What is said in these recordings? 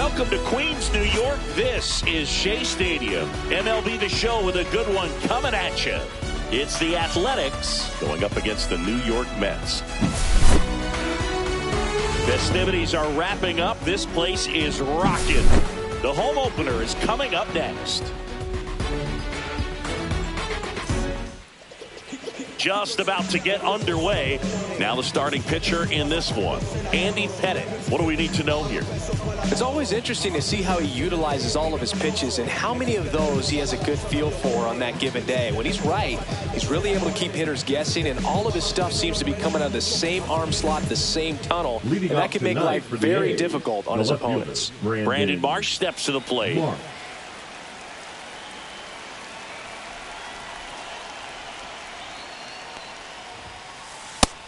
Welcome to Queens, New York. This is Shea Stadium. MLB The Show with a good one coming at you. It's the Athletics going up against the New York Mets. Festivities are wrapping up. This place is rocking. The home opener is coming up next. Just about to get underway. Now the starting pitcher in this one, Andy Pettitte. What do we need to know here? It's always interesting to see how he utilizes all of his pitches and how many of those he has a good feel for on that given day. When he's right, he's really able to keep hitters guessing, and all of his stuff seems to be coming out of the same arm slot, the same tunnel, and that can make life very difficult on his opponents. Brandon Marsh steps to the plate.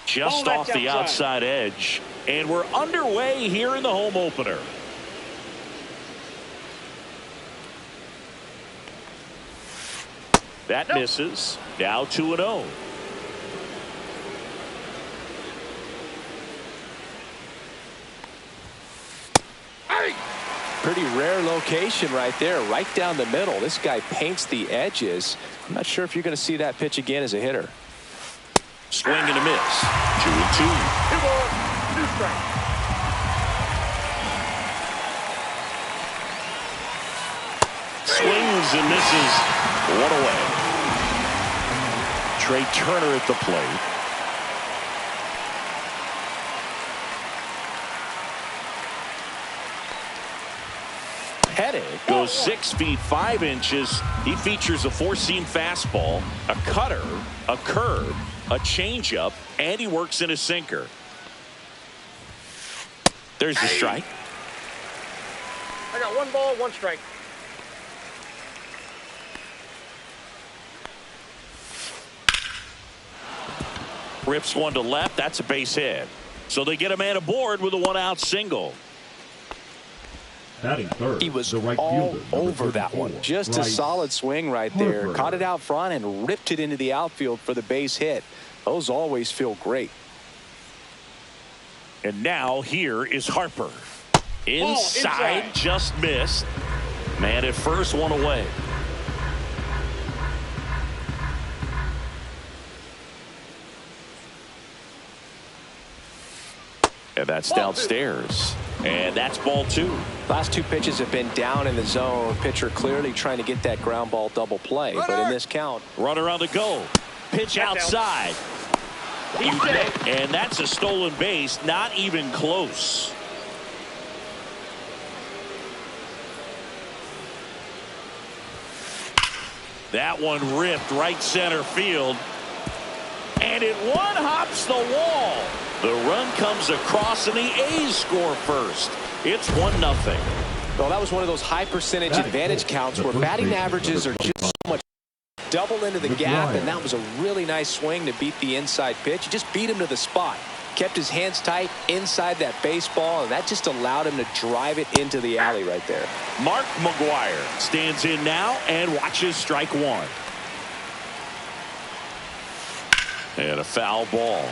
Just off the outside edge. And we're underway here in the home opener. That misses. Now 2-0. Pretty rare location right there, right down the middle. This guy paints the edges. I'm not sure if you're going to see that pitch again as a hitter. Swing and a miss. 2-2. 2 strikes. Swings and misses. 1 away. Trey Turner at the plate. Pettitte goes 6 feet 5 inches. He features a 4-seam fastball, a cutter, a curve, a changeup, and he works in a sinker. There's the strike. I got 1 ball, 1 strike. Rips one to left. That's a base hit. So they get a man aboard with a 1-out single. He was all over that one. Just a solid swing right there. Caught it out front and ripped it into the outfield for the base hit. Those always feel great. And now here is Harper. Inside, just missed. Man at first, 1 away. And that's downstairs. And that's ball 2. Last 2 pitches have been down in the zone. Pitcher clearly trying to get that ground ball double play. But in this count, runner on the go. Pitch outside. And that's a stolen base. Not even close. That one ripped right center field. And it one-hops the wall. The run comes across and the A's score first. It's 1-0. Well, that was one of those high percentage advantage counts where batting averages are just so much. Double into the gap, and that was a really nice swing to beat the inside pitch. He just beat him to the spot. Kept his hands tight inside that baseball, and that just allowed him to drive it into the alley right there. Mark McGuire stands in now and watches strike 1. And a foul ball.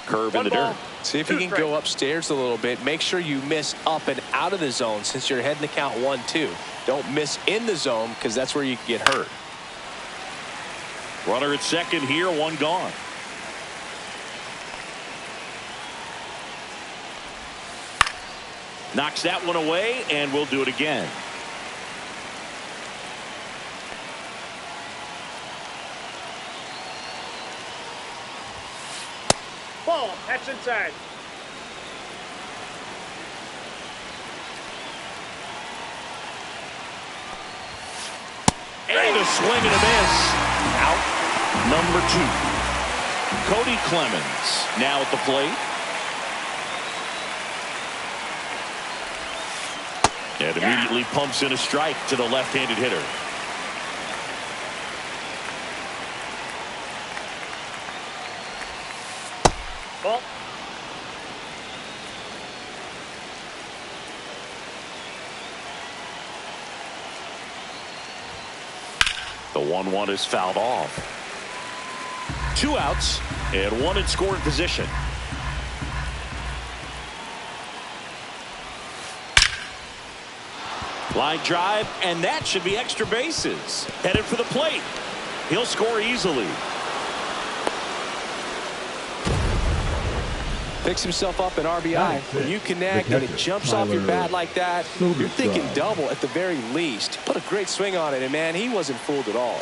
Curve in the dirt. See if you can go upstairs a little bit. Make sure you miss up and out of the zone since you're heading to count 1-2. Don't miss in the zone because that's where you can get hurt. Runner at second here, 1 gone. Knocks that one away, and we'll do it again. Ball. That's inside. And a swing and a miss. Out number 2. Cody Clemens now at the plate. And immediately pumps in a strike to the left-handed hitter. Ball. The 1-1 is fouled off. 2 outs and 1 in scoring position. Line drive, and that should be extra bases. Headed for the plate. He'll score easily. Picks himself up an RBI. When you connect and it jumps off your bat like that, you're thinking double at the very least. Put a great swing on it, and man, he wasn't fooled at all.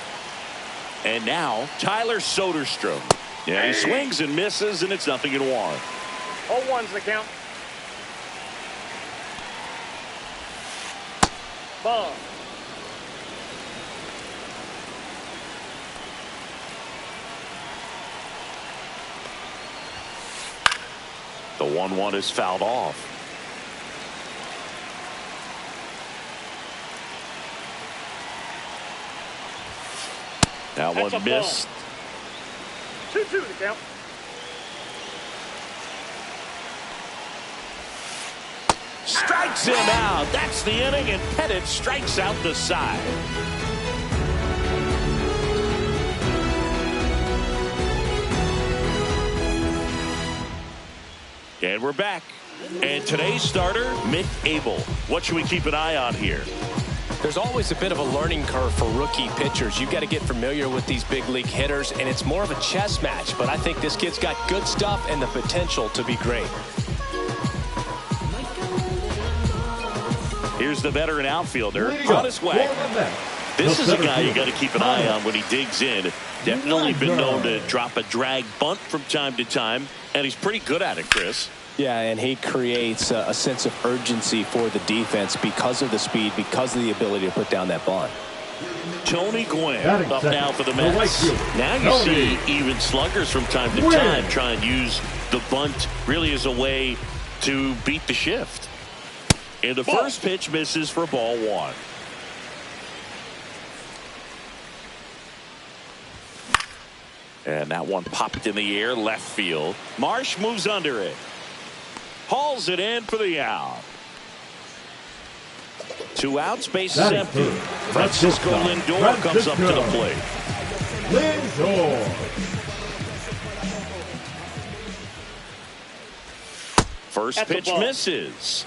And now Tyler Soderstrom. Yeah, he swings and misses, and it's 0-1. 0-1's the count. Ball. The 1-1 is fouled off. That That's one a missed. 2-2 the count. Strikes him out. That's the inning, and Pettit strikes out the side. And we're back. And today's starter, Mick Abel. What should we keep an eye on here? There's always a bit of a learning curve for rookie pitchers. You've got to get familiar with these big league hitters, and it's more of a chess match. But I think this kid's got good stuff and the potential to be great. Here's the veteran outfielder on his way. This is a guy you got to keep an eye on when he digs in. Definitely been known to drop a drag bunt from time to time, and he's pretty good at it, Chris. Yeah, and he creates a sense of urgency for the defense because of the speed, because of the ability to put down that bunt. Tony Gwynn up now for the Mets. Now you see even sluggers from time to time try and use the bunt really as a way to beat the shift. And the first pitch misses for ball 1. And that one popped in the air left field. Marsh moves under it. Hauls it in for the out. 2 outs, bases empty. Francisco Lindor comes up to the plate. First pitch misses.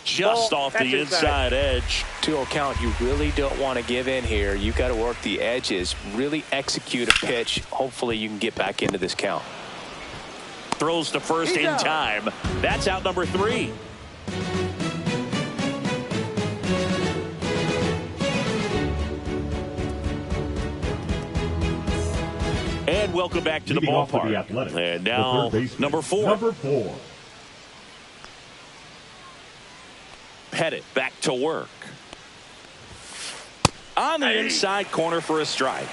Just off the inside edge. 2-0 count. You really don't want to give in here. You've got to work the edges, really execute a pitch. Hopefully you can get back into this count. Throws to first in time. That's out number 3. And welcome back to the ballpark. And now number 4. Pettit back to work. On the inside corner for a strike.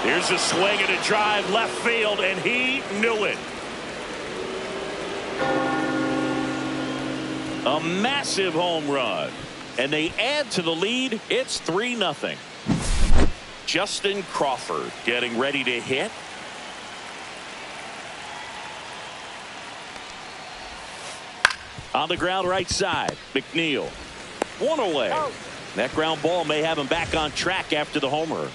Here's a swing and a drive left field, and he knew it. A massive home run. And they add to the lead. It's 3-0. Justin Crawford getting ready to hit. On the ground right side, McNeil. 1 away. That ground ball may have him back on track after the homer.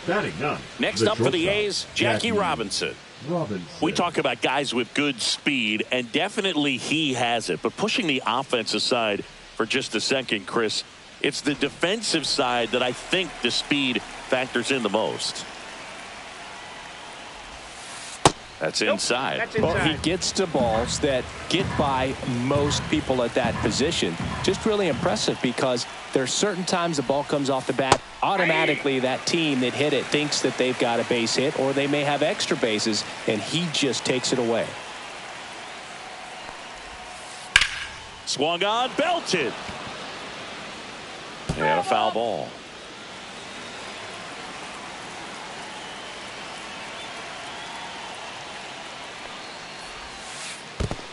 Next up for the A's, Jackie Robinson. We talk about guys with good speed, and definitely he has it. But pushing the offense aside for just a second, Chris, it's the defensive side that I think the speed factors in the most. That's inside. That's inside. Well, he gets to balls that get by most people at that position. Just really impressive because there's certain times the ball comes off the bat. Automatically, that team that hit it thinks that they've got a base hit or they may have extra bases, and he just takes it away. Swung on, belted. And a foul ball.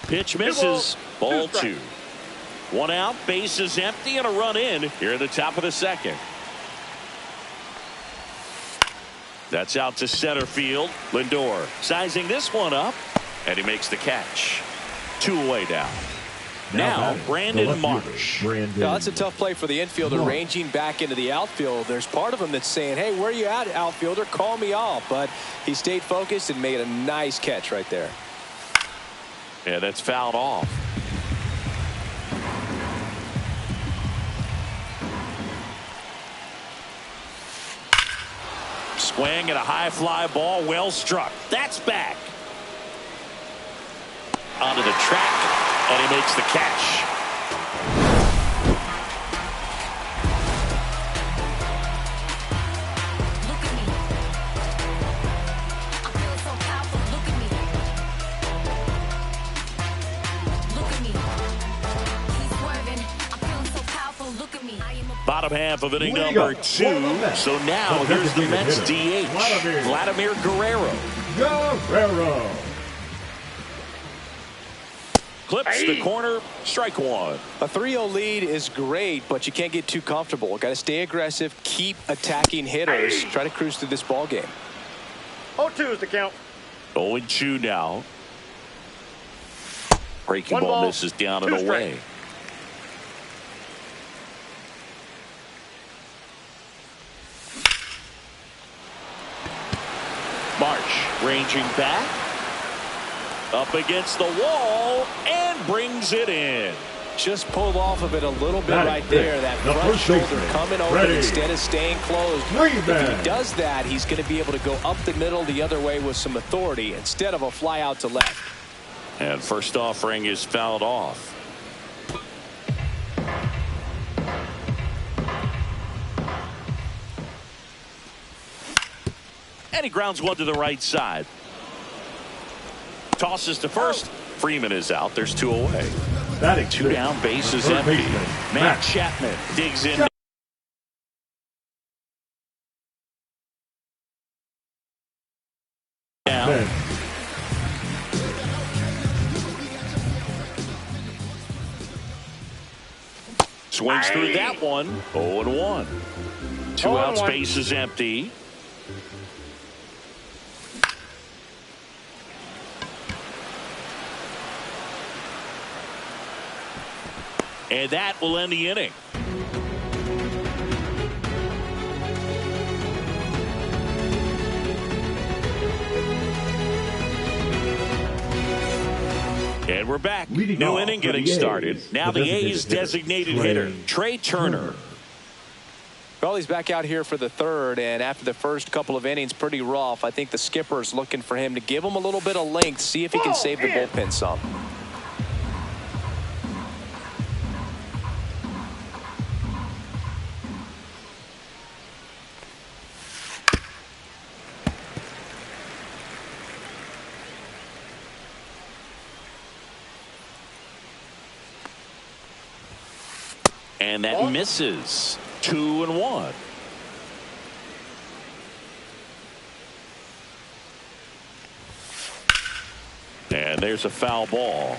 Pitch misses. Ball 2. 1 out, bases empty, and a run in here at the top of the second. That's out to center field. Lindor sizing this one up, and he makes the catch. 2 away now. Now Brandon Marsh. Now, that's a tough play for the infielder, ranging back into the outfield. There's part of him that's saying, hey, where are you at, outfielder? Call me off. But he stayed focused and made a nice catch right there. Yeah, that's fouled off. Swing and a high fly ball, well struck. That's back. Onto the track, and he makes the catch. Look at me. I feel so powerful. Look at me. Look at me. He's swerving. I'm feeling so powerful. Look at me. Bottom half of inning number 2. So now here's the Mets DH, Vladimir Guerrero. Clips the corner, strike 1. A 3-0 lead is great, but you can't get too comfortable. Got to stay aggressive, keep attacking hitters, try to cruise through this ball game. 0-2 is the count. 0-2 now. Breaking One ball ball, misses down 2 and away. Marsh ranging back. Up against the wall and brings it in. Just pulled off of it a little bit right there. That front shoulder coming open instead of staying closed. If he does that, he's going to be able to go up the middle the other way with some authority instead of a fly out to left. And first offering is fouled off. And he grounds one to the right side. Tosses to first. Freeman is out. There's 2 away. 2 down, base is empty. Matt Chapman digs in. Down. Swings through that one. 0-1. 2 outs, base is empty. And that will end the inning. And we're back. New inning getting started. Now the A's designated hitter, Trey Turner. Well, he's back out here for the third, and after the first couple of innings, pretty rough. I think the skipper's looking for him to give him a little bit of length, see if he can save the bullpen some. And that misses. 2-1. And there's a foul ball.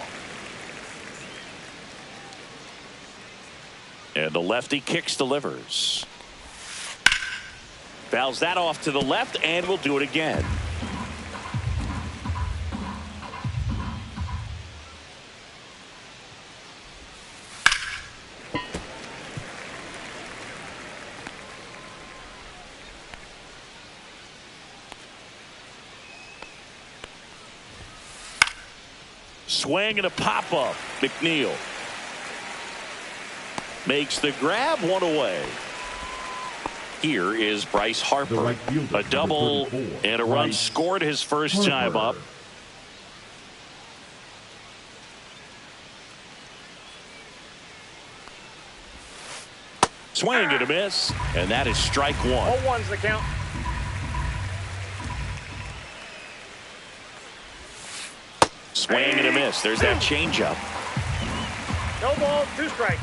And the lefty kicks, delivers. Fouls that off to the left, and will do it again. Swing and a pop-up. McNeil makes the grab, 1 away. Here is Bryce Harper. A double and a run scored his first time up. Swing and a miss, and that is strike 1. 0-1's the count. Swing and a miss. There's that changeup. No ball, 2 strikes.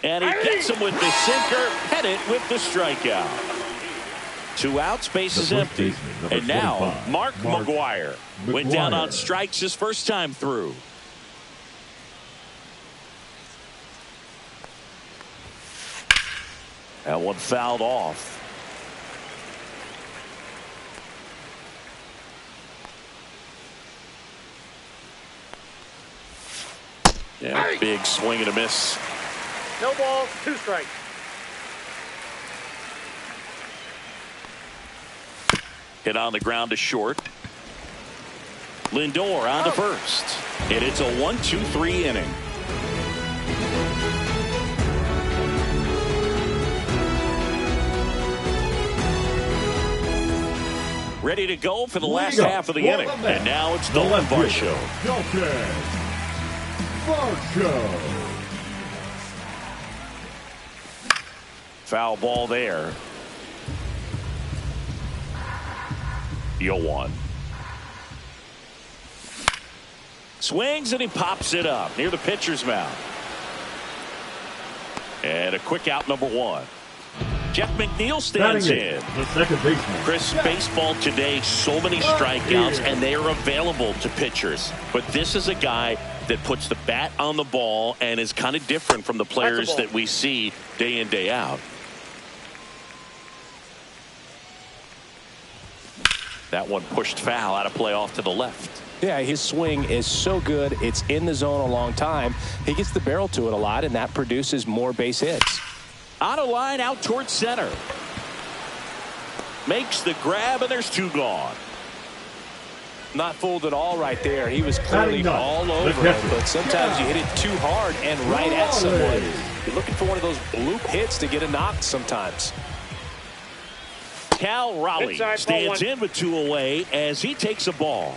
And he gets him with the sinker, head it with the strikeout. 2 outs, base is empty. And now Mark McGwire went down on strikes his first time through. That one fouled off. Yeah, big swing and a miss. No balls, 2 strikes. Hit on the ground to short. Lindor on to first. And it's a 1-2-3 inning. Ready to go for the last half of the inning. And now it's the Lindor Show. Foul ball there. 0-1. Swings and he pops it up near the pitcher's mound. And a quick out, number 1. Jeff McNeil stands in. The second baseman. Chris, baseball today, so many strikeouts, and they are available to pitchers. But this is a guy that puts the bat on the ball and is kind of different from the players that we see day in, day out. That one pushed foul, out of play off to the left. Yeah, his swing is so good. It's in the zone a long time. He gets the barrel to it a lot, and that produces more base hits. On a line out towards center. Makes the grab, and there's 2 gone. Not fooled at all right there. He was clearly all over it, but sometimes you hit it too hard and right at someone. You're looking for one of those bloop hits to get a knock sometimes. Cal Raleigh stands in with 2 away as he takes a ball.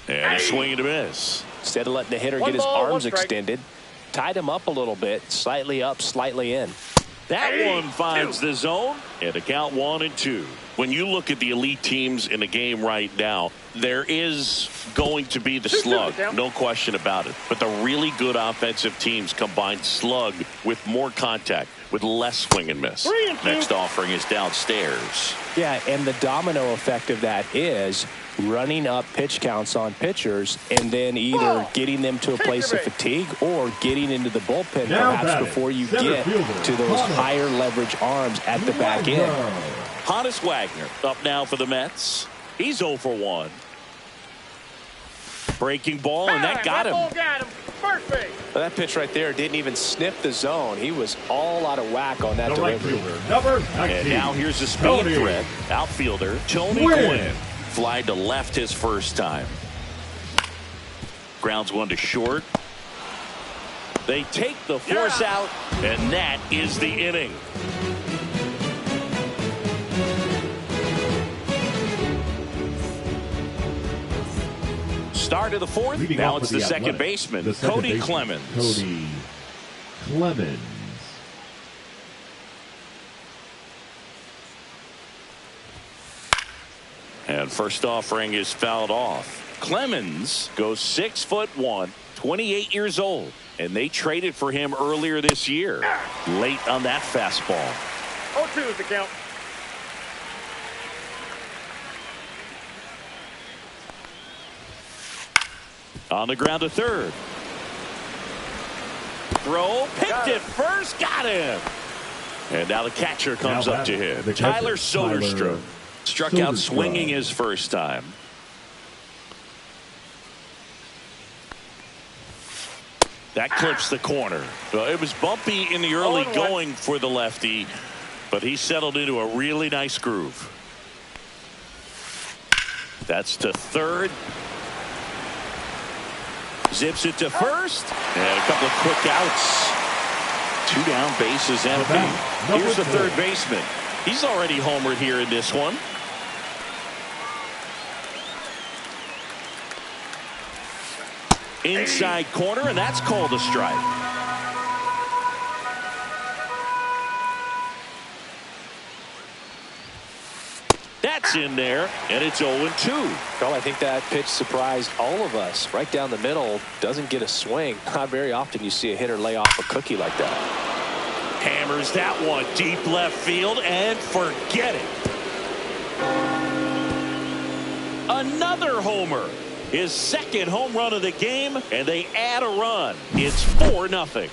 And a swing and a miss. Instead of letting the hitter get his arms extended, tied him up a little bit, slightly up, slightly in. That one finds the zone, and a count 1-2. When you look at the elite teams in the game right now, there is going to be the slug, no question about it. But the really good offensive teams combine slug with more contact, with less swing and miss. Next offering is downstairs. Yeah, and the domino effect of that is running up pitch counts on pitchers and then either getting them to a place of fatigue or getting into the bullpen perhaps before you get to those higher leverage arms at the back end. Honus Wagner up now for the Mets. He's 0 for 1. Breaking ball, and that got him. First base. Well, that pitch right there didn't even sniff the zone. He was all out of whack on that delivery. And now here's a speed threat. Outfielder Tony Gwynn. Fly to left his first time. Grounds one to short. They take the force out, and that is the inning. Start of the 4th. Now it's the second baseman, Cody Clemens. Cody Clemens. And first offering is fouled off. Clemens goes 6'1", 28 years old, and they traded for him earlier this year. Late on that fastball. 0-2 is the count. On the ground to third. Throw, picked it first, got him. And now the catcher comes up to him. Tyler Soderstrom. Struck out swinging his first time. That clips the corner. Well, it was bumpy in the early going for the lefty, but he settled into a really nice groove. That's to third. Zips it to first. And a couple of quick outs. 2 down, bases empty. Here's the third baseman. He's already homered here in this one. Inside corner, and that's called a strike. That's in there, and it's 0-2. Well, I think that pitch surprised all of us. Right down the middle, doesn't get a swing. Not very often you see a hitter lay off a cookie like that. Hammers that one deep left field, and forget it. Another homer. His second home run of the game, and they add a run. It's 4-0.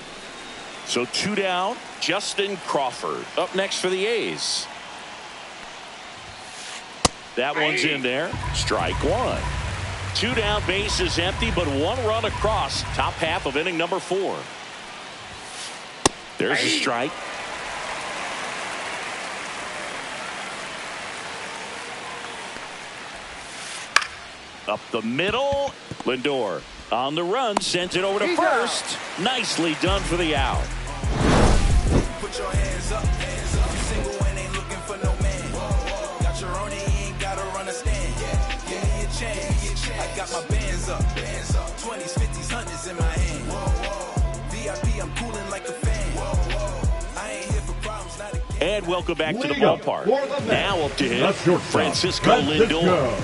So 2 down. Justin Crawford up next for the A's. That one's in there. Strike one. 2 down, base is empty, but 1 run across. Top half of inning number 4. There's a strike. Up the middle. Lindor on the run, sends it over to first. Nicely done for the out. Put your hands up, hands up. Single and ain't looking for no man. Got your own, ain't gotta run a stand. Give me a chance. I got my bands up, 20s, 50s, 100s in my hand. VIP, I'm cooling like a fan. I ain't here for problems, not again. And welcome back to the ballpark. Now up to him, Francisco Lindor.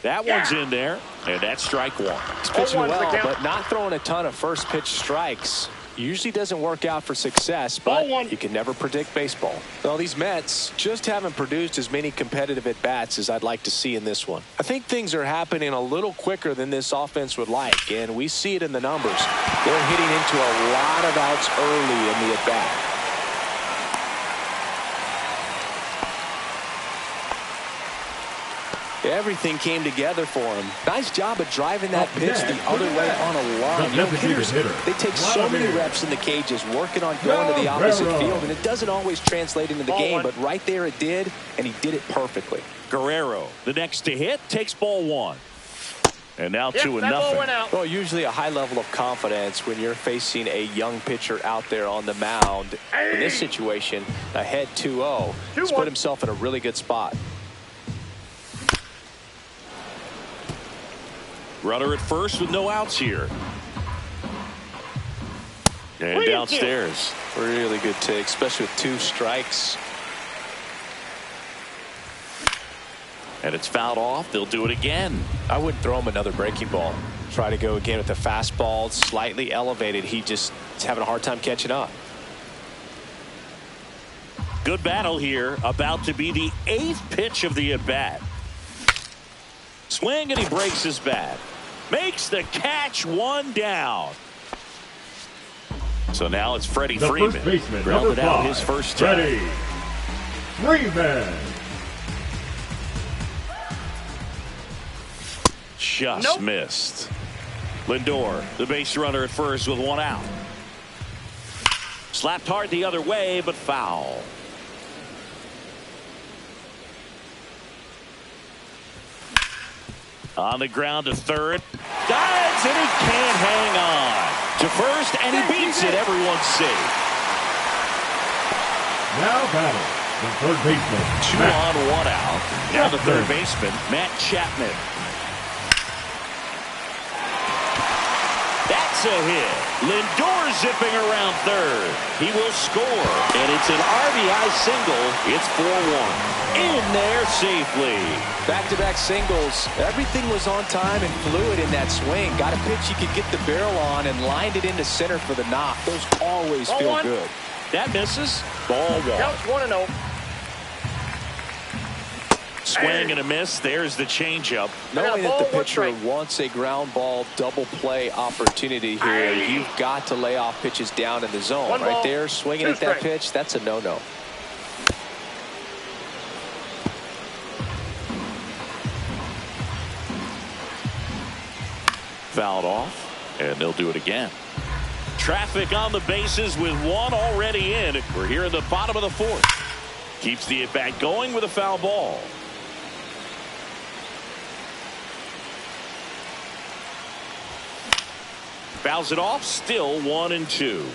That one's in there, and that's strike one. He's pitching well, but not throwing a ton of first pitch strikes. Usually doesn't work out for success, but you can never predict baseball. Well, these Mets just haven't produced as many competitive at-bats as I'd like to see in this one. I think things are happening a little quicker than this offense would like, and we see it in the numbers. They're hitting into a lot of outs early in the at-bat. Everything came together for him. Nice job of driving that pitch the other way on a line. You know, hitters, they take so many reps in the cages working on going to the opposite field, and it doesn't always translate into the game, but right there it did, and he did it perfectly. Guerrero, the next to hit, takes ball 1. And now 2-0. Well, usually a high level of confidence when you're facing a young pitcher out there on the mound. In this situation, ahead 2-0. He's put himself in a really good spot. Runner at first with no outs here. And downstairs. Really good take, especially with 2 strikes. And it's fouled off. They'll do it again. I wouldn't throw him another breaking ball. Try to go again with the fastball, slightly elevated. He just is having a hard time catching up. Good battle here. About to be the 8th pitch of the at-bat. Swing, and he breaks his bat. Makes the catch, 1 down. So now it's Freddie Freeman. Grounded out his first time. Freddie Freeman. Just missed. Lindor, the base runner at first with 1 out. Slapped hard the other way, but foul. On the ground to third. Dives, and he can't hang on. To first, and he beats it. Everyone's safe. Now battle the third baseman. 2 on, 1 out. Now the third baseman, Matt Chapman. That's a hit. Lindor zipping around third. He will score, and it's an RBI single. It's 4-1. In there safely. Back-to-back singles. Everything was on time and fluid in that swing. Got a pitch he could get the barrel on and lined it into center for the knock. Those always feel good. That misses. Ball 1. Counts 1-0. Swing and a miss. There's the changeup. Knowing that the pitcher wants a ground ball double play opportunity here, you've got to lay off pitches down in the zone. Right there, swinging at that pitch, that's a no-no. Fouled off, and they'll do it again. Traffic on the bases with 1 already in. We're here in the bottom of the 4th. Keeps the at-bat going with a foul ball. Fouls it off, still 1-2.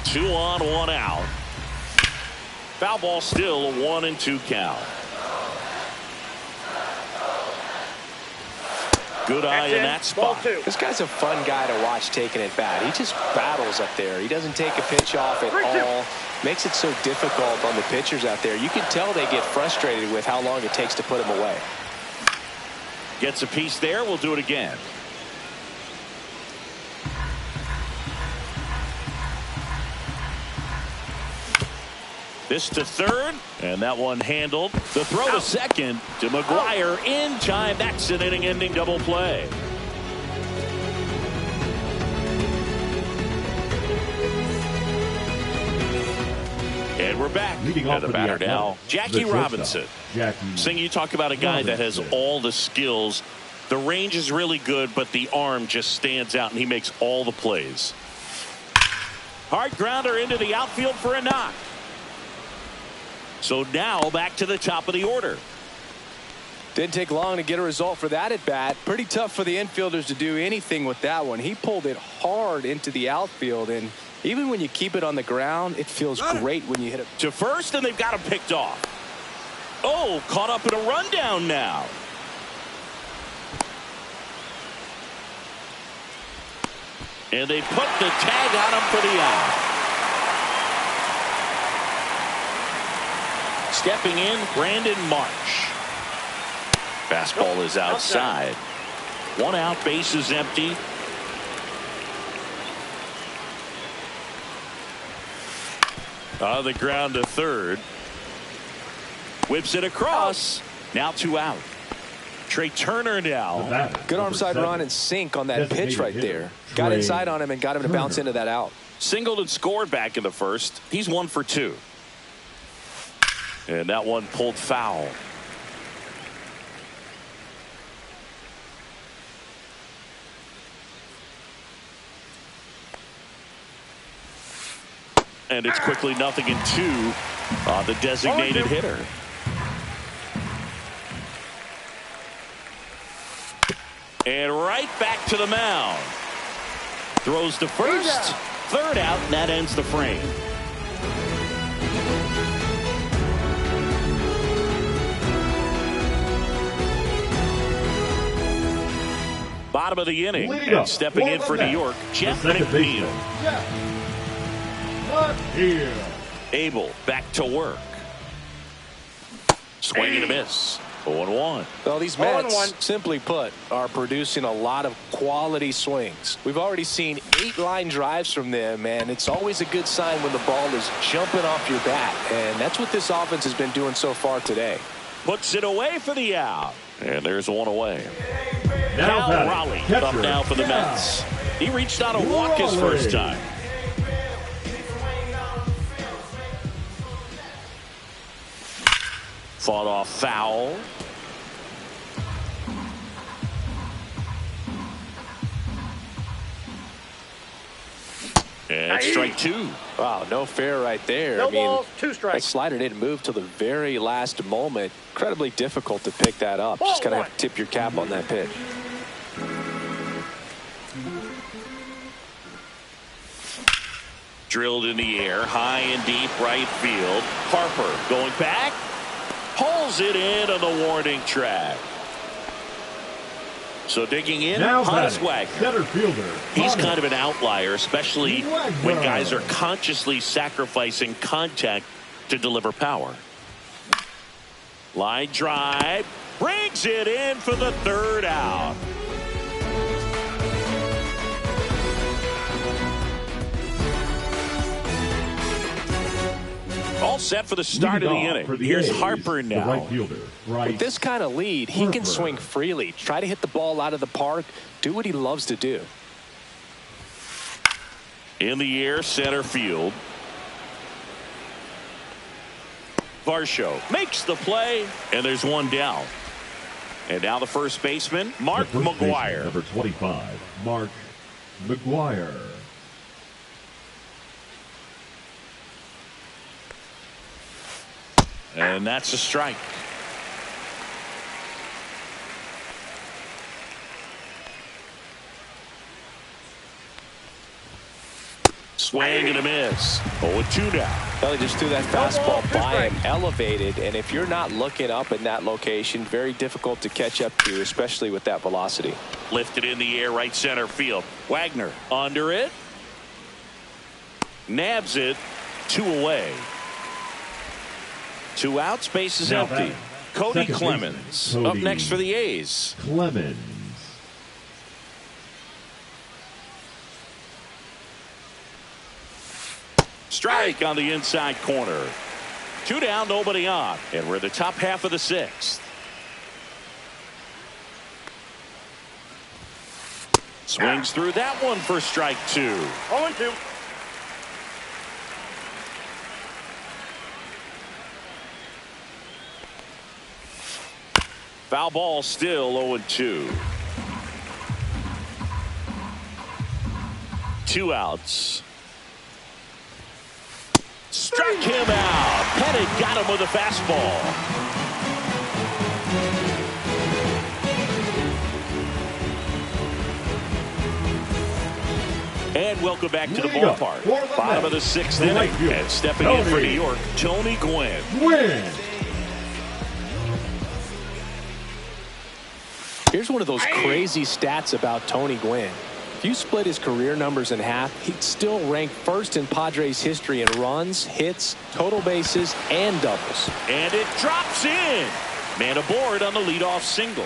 2 on, 1 out. Foul ball, still a 1-2 count. Good eye in that spot. This guy's a fun guy to watch taking at bat. He just battles up there. He doesn't take a pitch off at all. Makes it so difficult on the pitchers out there. You can tell they get frustrated with how long it takes to put him away. Gets a piece there. We'll do it again. This to third, and that one handled. The throw to second to McGuire in time. That's an inning-ending double play. And we're back. Leading off the for batter the now, Jackie Robinson. Jackie Sing, you talk about a guy that has all the skills. The range is really good, but the arm just stands out, and he makes all the plays. Hard grounder into the outfield for a knock. So now back to the top of the order. Didn't take long to get a result for that at bat. Pretty tough for the infielders to do anything with that one. He pulled it hard into the outfield, and even when you keep it on the ground, it feels great when you hit it to first, and they've got him picked off. Oh, caught up in a rundown now. And they put the tag on him for the out. Stepping in, Brandon Marsh. Fastball is outside. One out, base is empty. On the ground to third. Whips it across. Now 2 out. Trey Turner now. Good arm side run and sink on that pitch right there. Got inside on him and got him to bounce into that out. Singled and scored back in the first. He's 1 for 2. And that one pulled foul. And it's quickly 0-2 on the designated hitter. And right back to the mound. Throws to first. Third out, and that ends the frame. Bottom of the inning, and stepping in for New York, Jeff McNeil. Abel back to work. Swing and a miss. 0-1. Well, these Mets, simply put, are producing a lot of quality swings. We've already seen 8 line drives from them, and it's always a good sign when the ball is jumping off your bat. And that's what this offense has been doing so far today. Puts it away for the out. And there's one away. Now Cal Raleigh up now for the Mets. He reached out and walked his first time. Fought off foul. And strike 2. Wow, no fair right there. No balls, 2 strikes. That slider didn't move till the very last moment. Incredibly difficult to pick that up. Just going to have to tip your cap on that pitch. Drilled in the air, high and deep right field. Harper going back. Pulls it in on the warning track. So digging in, Hans Wagner. Center fielder. He's kind of an outlier, especially when guys are consciously sacrificing contact to deliver power. Line drive. Brings it in for the 3rd out. All set for the start of the inning. Here's Harper now. Right fielder, With this kind of lead, he can swing freely. Try to hit the ball out of the park. Do what he loves to do. In the air, center field. Varsho makes the play, and there's one down. And now the first baseman, Mark McGuire. Number 25, Mark McGuire. And that's a strike. Swing and a miss. 0-2 now. Well, he just threw that fastball by him, elevated, and if you're not looking up in that location, very difficult to catch up to, especially with that velocity. Lifted in the air, right center field. Wagner under it. Nabs it. 2 away. 2 outs, base is empty. Cody Clemens up next for the A's. Clemens. Strike on the inside corner. 2 down, nobody on. And we're in the top half of the 6th. Swings through that one for strike 2. 0-2. Foul ball, still 0-2. 2 outs. Struck him out. Pettit got him with a fastball. And welcome back to the ballpark. Bottom of the 6th inning. And stepping in for New York, Tony Gwynn. Here's one of those crazy stats about Tony Gwynn. If you split his career numbers in half, he'd still rank first in Padres history in runs, hits, total bases, and doubles. And it drops in. Man aboard on the leadoff single.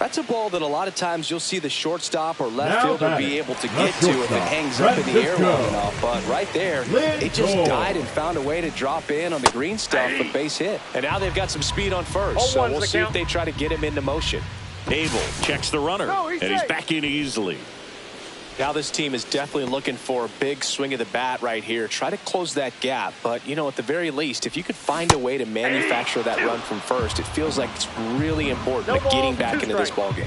That's a ball that a lot of times you'll see the shortstop or left fielder be able to get to if it hangs up in the air long enough. But right there, it just died and found a way to drop in on the green stuff for base hit. And now they've got some speed on first, so we'll see if they try to get him into motion. Abel checks the runner, and he's back in easily. Now this team is definitely looking for a big swing of the bat right here. Try to close that gap. But, you know, at the very least, if you could find a way to manufacture that run from first, it feels like it's really important to getting back into this ball game.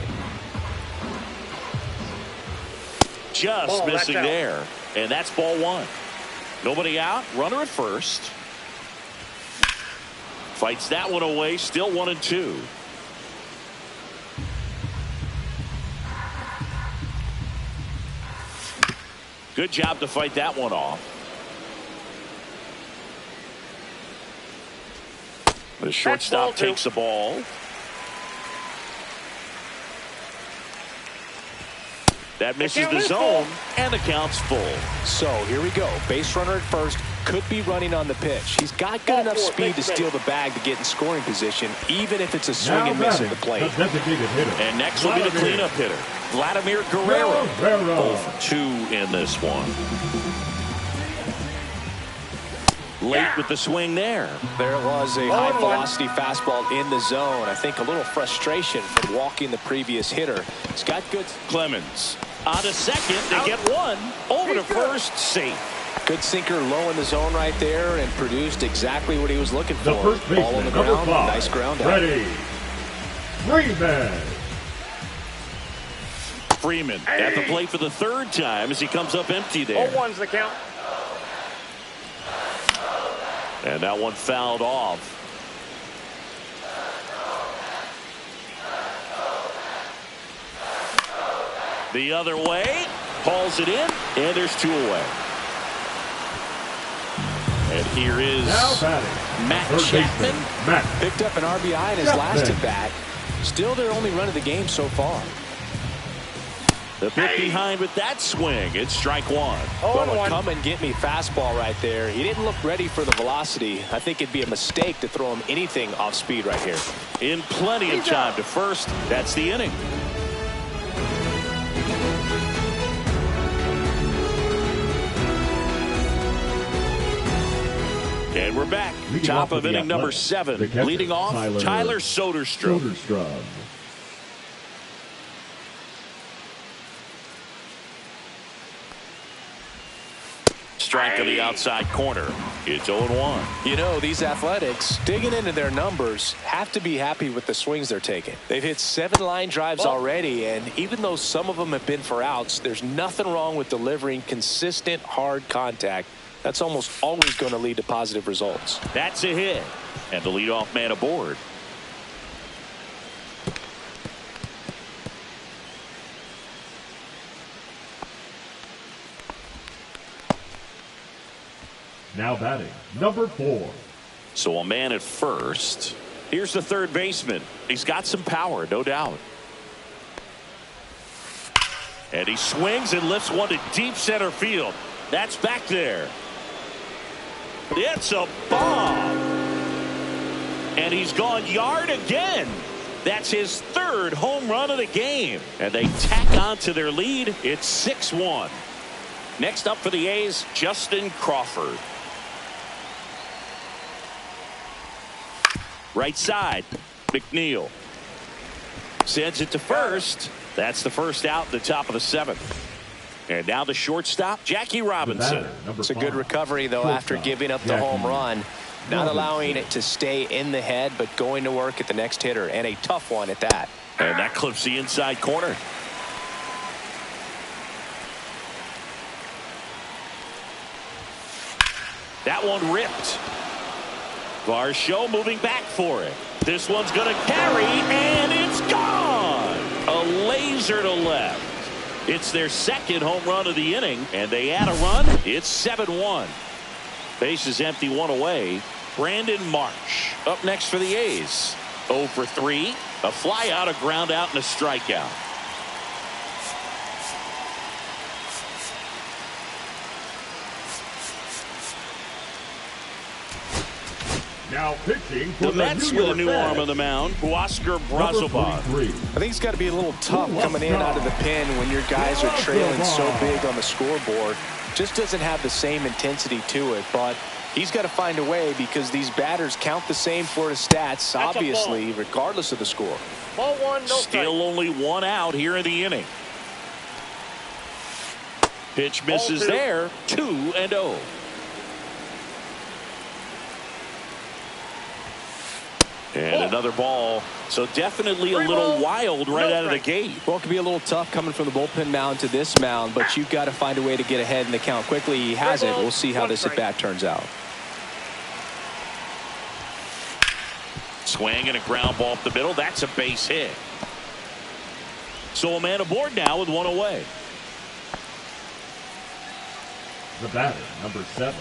Just missing there. And that's ball 1. Nobody out. Runner at first. Fights that one away. Still 1-2. Good job to fight that one off. The shortstop takes the ball. That misses the zone, and the count's full. So here we go. Base runner at first. Could be running on the pitch. He's got good enough speed to steal the bag to get in scoring position, even if it's a swing and miss at the plate. And next will be the cleanup hitter, Vladimir Guerrero. 0 for 2 in this one. Late with the swing there. There was a high-velocity fastball in the zone. I think a little frustration from walking the previous hitter. He's got good. Clemens on to second. They get one. Over to first. Safe. Good sinker low in the zone right there and produced exactly what he was looking for. Ball on the ground. Nice ground out. Ready. Freeman at the plate for the 3rd time as he comes up empty there. 0-1's the count. And that one fouled off. The other way. Hauls it in. And there's 2 away. And here is Matt Chapman. Picked up an RBI in his last at bat. Still their only run of the game so far. The pick behind with that swing. It's strike 1. Well, come and get me fastball right there. He didn't look ready for the velocity. I think it'd be a mistake to throw him anything off speed right here. In plenty of time to first. That's the inning. And we're back. Top of inning number 7. Leading off, Tyler Soderstrom. Strike on the outside corner. It's 0-1. You know, these Athletics, digging into their numbers, have to be happy with the swings they're taking. They've hit 7 line drives already, and even though some of them have been for outs, there's nothing wrong with delivering consistent, hard contact. That's almost always going to lead to positive results. That's a hit. And the leadoff man aboard. Now batting, number 4. So a man at first. Here's the 3rd baseman. He's got some power, no doubt. And he swings and lifts one to deep center field. That's back there. It's a bomb. And he's gone yard again. That's his 3rd home run of the game. And they tack on to their lead. It's 6-1. Next up for the A's, Justin Crawford. Right side, McNeil. Sends it to first. That's the first out in the top of the 7th. And now the shortstop, Jackie Robinson. It's a good recovery, though, after giving up the home run. Not allowing it to stay in the head, but going to work at the next hitter, and a tough one at that. And that clips the inside corner. That one ripped. Varsho moving back for it. This one's going to carry, and it's gone. A laser to left. It's their second home run of the inning, and they add a run. It's 7-1. Base is empty, 1 away. Brandon Marsh up next for the A's. 0 for 3. A fly out, a ground out, and a strikeout. Now pitching for the Mets with a new arm on the mound, Oscar Brazoban. I think it's got to be a little tough coming in out of the pen when your guys are trailing so big on the scoreboard. Just doesn't have the same intensity to it, but he's got to find a way because these batters count the same for his stats, obviously, regardless of the score. Ball 1, no Still strike. only 1 out here in the inning. Pitch misses there, 2-0. And another ball. So definitely a little wild right out of the gate. Well, it could be a little tough coming from the bullpen mound to this mound, but you've got to find a way to get ahead in the count quickly. He hasn't. We'll see how this at bat turns out. Swing and a ground ball up the middle. That's a base hit. So a man aboard now with 1 away. The batter, number 7.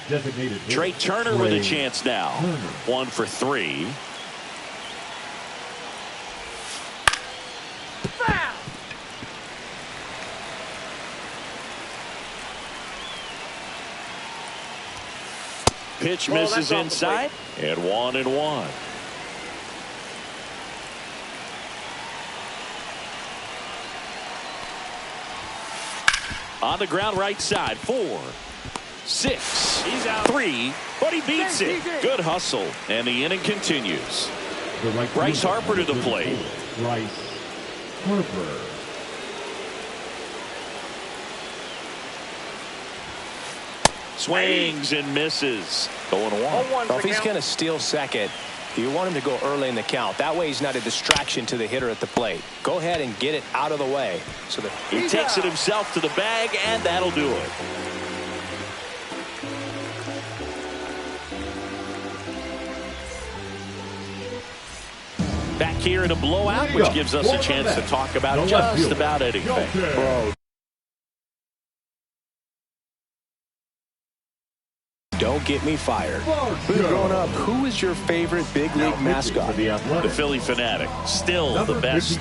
Designated Trey Turner with a chance now. 1 for 3. Foul. Pitch misses inside. And 1-1. On the ground right side. 4, 6, He's out. 3, but he beats it. Good hustle, and the inning continues. Bryce Harper to the plate. Bryce Harper. Swings and misses. Going 1. Well, if he's going to steal second, you want him to go early in the count. That way he's not a distraction to the hitter at the plate. Go ahead and get it out of the way. So that he takes it himself to the bag, and that'll do it. Back here in a blowout, which gives us a chance to talk about just about anything. Bro, don't get me fired. Growing up, who is your favorite big league mascot? The Philly Fanatic. Still the best.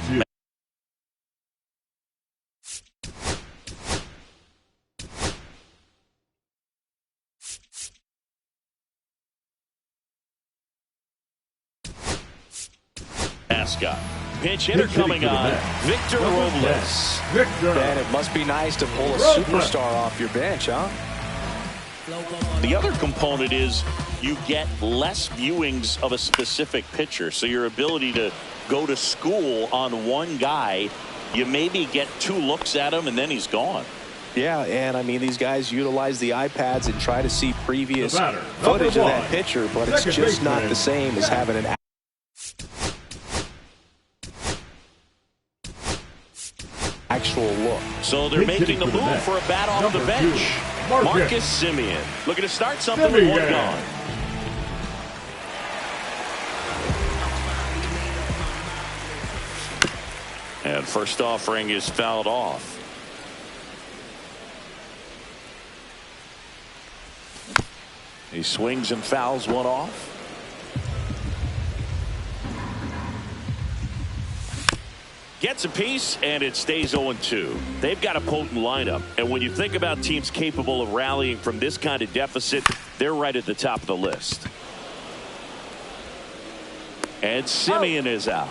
Mascot. Pinch hitter coming on, Victor Robles. Man, it must be nice to pull a superstar off your bench, huh? The other component is you get less viewings of a specific pitcher, so your ability to go to school on one guy, you maybe get 2 looks at him and then he's gone. Yeah, and I mean, these guys utilize the iPads and try to see previous footage of that pitcher, but it's just not the same as having an actual look. So they're making the move for a bat off the bench. Marcus Semien looking to start something with 1 gone. And first offering is fouled off. He swings and fouls 1 off. Gets a piece, and it stays 0-2. They've got a potent lineup, and when you think about teams capable of rallying from this kind of deficit, they're right at the top of the list. And Semien is out.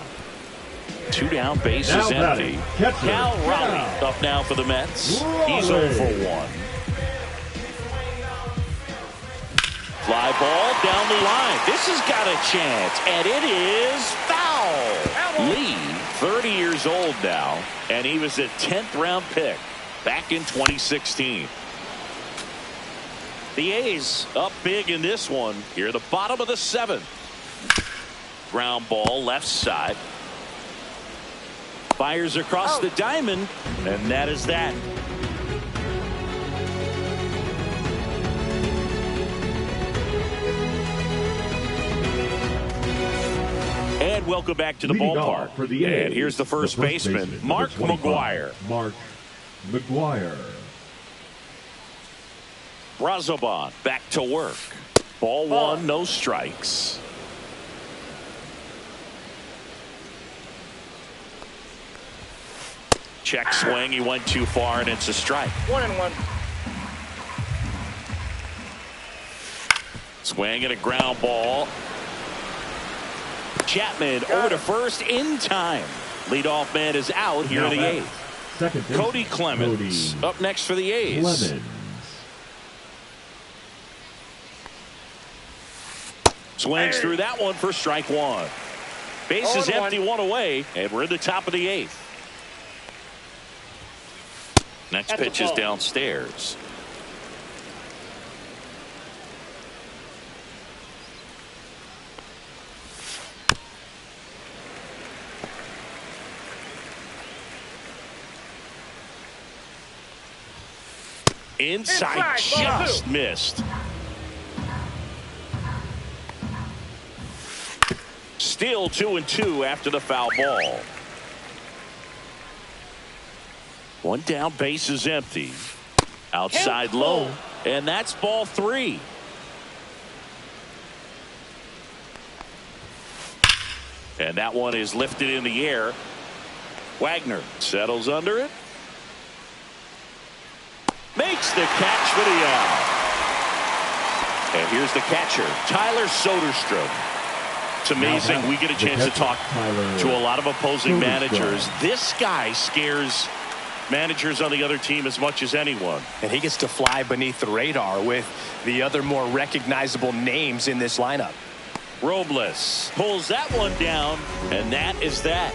Two down, base is empty. Cal Raleigh up now for the Mets. He's 0 for 1. Fly ball down the line. This has got a chance, and it is foul. Lee, 30 years old now, and he was a 10th round pick back in 2016. The A's up big in this one. Here, the bottom of the 7th. Ground ball left side. Fires across the diamond, and that is that. And welcome back to the ballpark. For the A's, and here's the first baseman, Mark McGwire. Mark McGwire. Brazoban back to work. Ball 1, no strikes. Check swing. He went too far, and it's a strike. 1-1. Swing and a ground ball. Chapman over to first in time. Leadoff man is out here in the 8th. Second Cody Clemens up next for the A's. Clemens. Swings through that one for strike 1. Base is empty, 1 away, and we're in the top of the 8th. Next pitch is downstairs. Inside just missed. Still 2-2 after the foul ball. One down, base is empty. Outside low, and that's ball 3. And that one is lifted in the air. Wagner settles under it. Makes the catch for the out. And here's the catcher, Tyler Soderstrom. It's amazing we get a chance to talk to a lot of opposing managers. This guy scares managers on the other team as much as anyone. And he gets to fly beneath the radar with the other more recognizable names in this lineup. Robles pulls that one down, and that is that.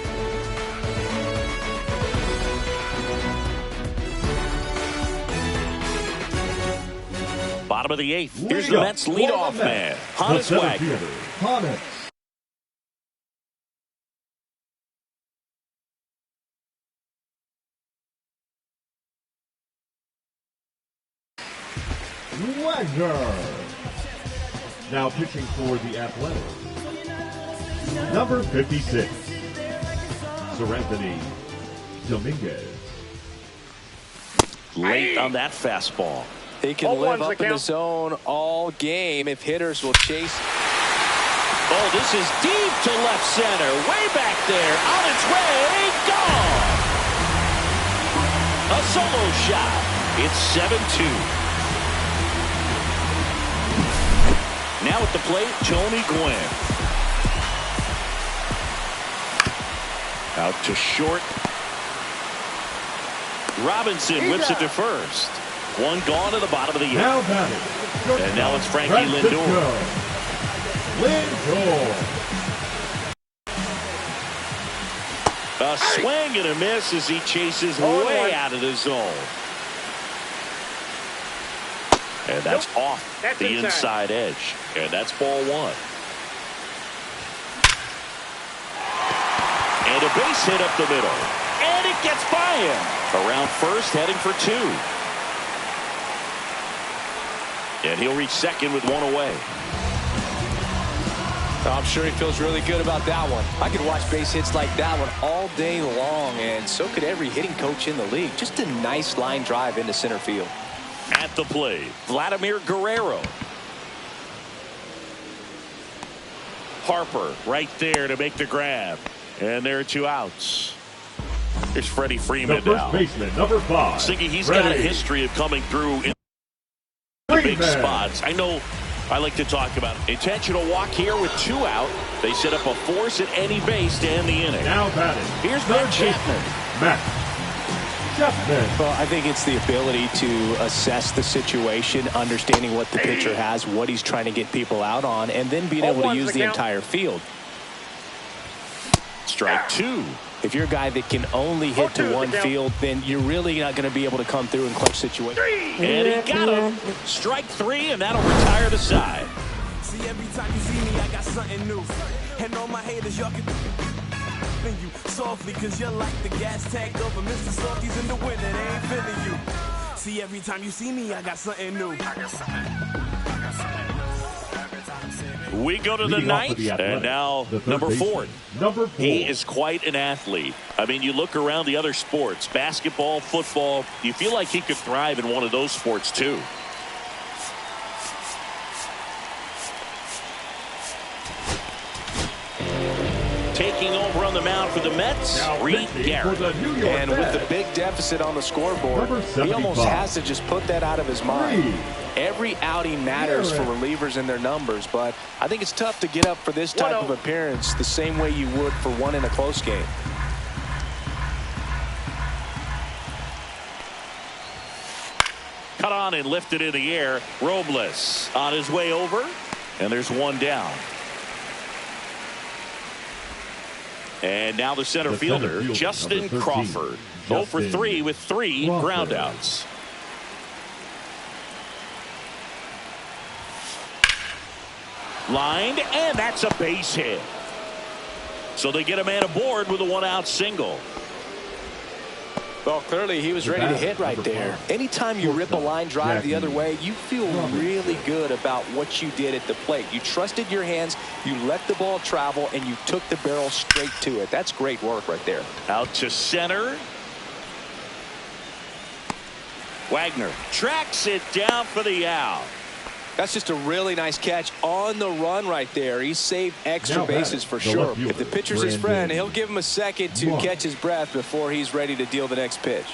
Bottom of the 8th. Here's the Mets leadoff man, Honus Wagner. Honus Wagner. Now pitching for the Athletics. Number 56. Seranthony Dominguez. Late on that fastball. He can live up in the zone all game if hitters will chase. Oh, this is deep to left center. Way back there. On its way. Gone. A solo shot. It's 7-2. Now at the plate, Tony Gwynn. Out to short. Robinson whips it to first. One gone to the bottom of the 8th. Now batting. And now it's Frankie Lindor. A swing and a miss as he chases way out of the zone. And that's off the inside edge. And that's ball 1. And a base hit up the middle. And it gets by him. Around first, heading for 2. And he'll reach second with 1 away. I'm sure he feels really good about that one. I could watch base hits like that one all day long, and so could every hitting coach in the league. Just a nice line drive into center field. At the plate, Vladimir Guerrero. Harper right there to make the grab. And there are 2 outs. Here's Freddie Freeman the now. First baseman, number 5. He's got a history of coming through in the big spots. I know I like to talk about intentional walk here with 2 out. They set up a force at any base to end the inning. Now batting. Here's Matt Chapman. Matt Chapman. Well, I think it's the ability to assess the situation, understanding what the pitcher has, what he's trying to get people out on, and then being able to use the entire field. Strike 2. If you're a guy that can only hit to one field, then you're really not going to be able to come through in clutch situations. And he got him. Strike 3, and that'll retire the side. See, every time you see me, I got something new. And all my haters, y'all can you softly, cause you're like the gas tank over Mr. Softies in the winter. They ain't feeling you. See, every time you see me, I got something new. We go to the 9th, and now number 4. He is quite an athlete. I mean, you look around the other sports, basketball, football, you feel like he could thrive in one of those sports too. Taking over on the mound for the Mets, Reed Garrett. And with the big deficit on the scoreboard, he almost has to just put that out of his mind. Every outing matters for relievers and their numbers, but I think it's tough to get up for this type of appearance the same way you would for one in a close game. Cut on and lifted in the air. Robles on his way over, and there's 1 down. And now the center fielder, Justin Crawford. 0 for 3 with 3 groundouts. Lined, and that's a base hit. So they get a man aboard with a 1-out single. Well, clearly he was ready to hit right there. Anytime you rip a line drive the other way, you feel really good about what you did at the plate. You trusted your hands, you let the ball travel, and you took the barrel straight to it. That's great work right there. Out to center. Wagner tracks it down for the out. That's just a really nice catch on the run right there. He saved extra bases for sure. If the pitcher's his friend, he'll give him a second to catch his breath before he's ready to deal the next pitch.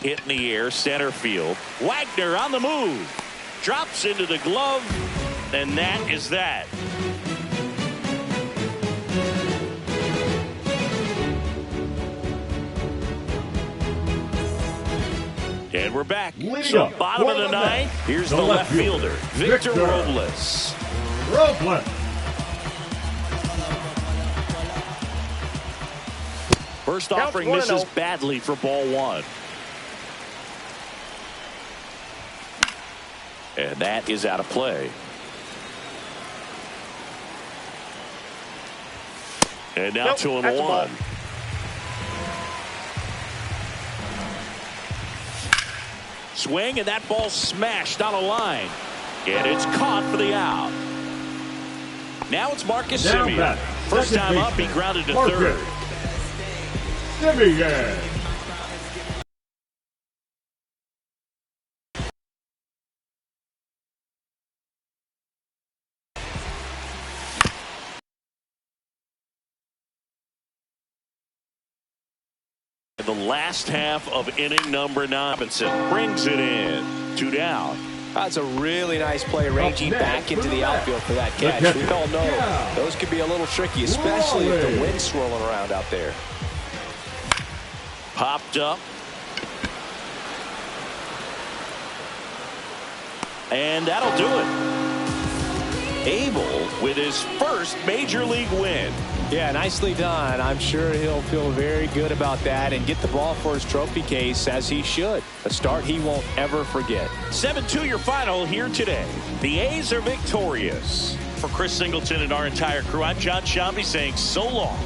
Hit in the air, center field. Wagner on the move. Drops into the glove, and that is that. And we're back. So bottom of the 9th. Here's the left fielder, Victor Robles. First offering misses badly for ball 1. And that is out of play. And now 2-1. Swing, and that ball smashed on a line. And it's caught for the out. Now it's Marcus Semien. First time up, he grounded to third. Semien. The last half of inning number 9. Robinson brings it in. 2 down. That's a really nice play, ranging back into the outfield for that catch. We all know those could be a little tricky, especially if the wind's swirling around out there. Popped up. And that'll do it. Abel with his first major league win. Yeah, nicely done. I'm sure he'll feel very good about that and get the ball for his trophy case, as he should. A start he won't ever forget. 7-2 your final here today. The A's are victorious. For Chris Singleton and our entire crew, I'm John Shambi saying so long.